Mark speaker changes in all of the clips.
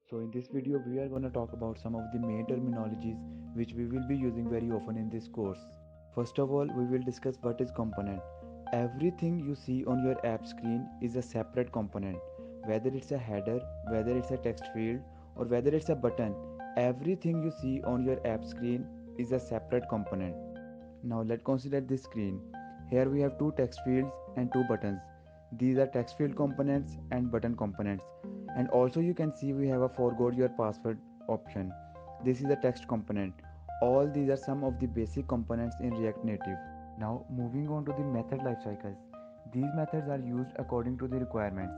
Speaker 1: So in this video we are going to talk about some of the main terminologies which we will be using very often in this course. First of all, we will discuss what is component. Everything you see on your app screen is a separate component. Whether it's a header, whether it's a text field, or whether it's a button, everything you see on your app screen is a separate component. Now let's consider this screen. Here we have two text fields and two buttons. These are text field components and button components. And also you can see we have a forgot your password option. This is a text component. All these are some of the basic components in React Native. Now moving on to the method life cycles. These methods are used according to the requirements.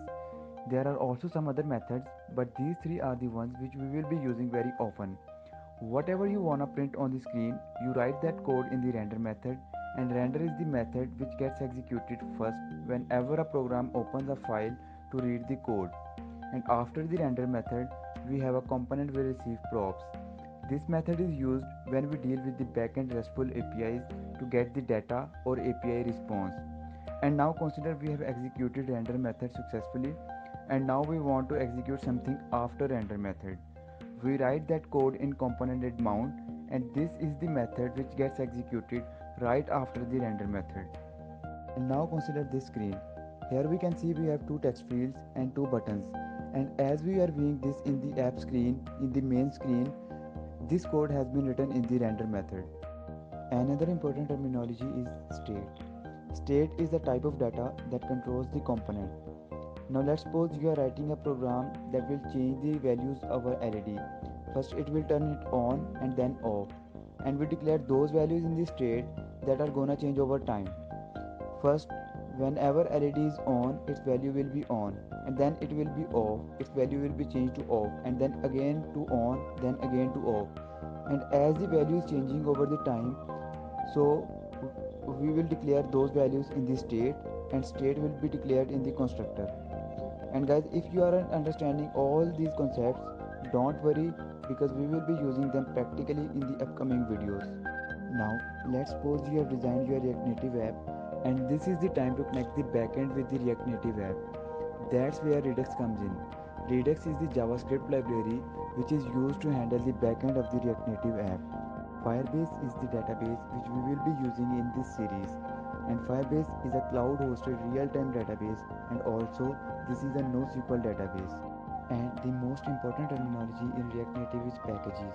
Speaker 1: There are also some other methods, but these three are the ones which we will be using very often. Whatever you wanna print on the screen, you write that code in the render method, and render is the method which gets executed first whenever a program opens a file to read the code. And after the render method, we have a component will receive props. This method is used when we deal with the backend RESTful APIs to get the data or API response. And now consider we have executed render method successfully, and now we want to execute something after render method. We write that code in component mount, and this is the method which gets executed right after the render method. And now consider this screen. Here we can see we have two text fields and two buttons, and as we are viewing this in the app screen, in the main screen, this code has been written in the render method. Another important terminology is state. State is the type of data that controls the component. Now let's suppose you are writing a program that will change the values of our LED. First it will turn it on and then off, and we declare those values in the state that are gonna change over time. First, whenever LED is on, its value will be on, and then it will be off, its value will be changed to off, and then again to on, then again to off. And as the value is changing over the time, so we will declare those values in the state, and state will be declared in the constructor. And guys, if you are understanding all these concepts, don't worry, because we will be using them practically in the upcoming videos. Now, let's suppose you have designed your React Native app, and this is the time to connect the backend with the React Native app. That's where Redux comes in. Redux is the JavaScript library which is used to handle the backend of the React Native app. Firebase is the database which we will be using in this series. And Firebase is a cloud hosted real time database, and also this is a NoSQL database. And the most important terminology in React Native is packages.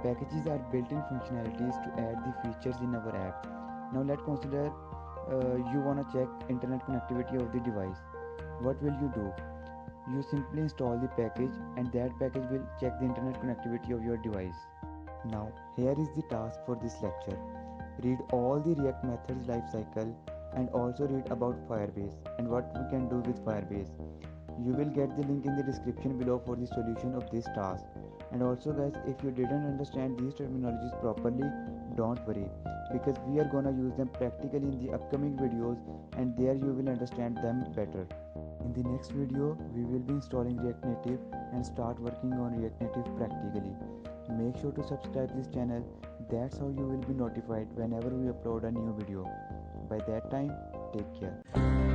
Speaker 1: Packages are built-in functionalities to add the features in our app. Now let's consider you wanna check internet connectivity of the device. What will you do? You simply install the package, and that package will check the internet connectivity of your device. Now here is the task for this lecture. Read all the React methods lifecycle, and also read about Firebase and what we can do with Firebase. You will get the link in the description below for the solution of this task. And also guys, if you didn't understand these terminologies properly, don't worry, because we are gonna use them practically in the upcoming videos, and there you will understand them better. In the next video, we will be installing React Native and start working on React Native practically. Make sure to subscribe this channel, that's how you will be notified whenever we upload a new video. By that time, take care.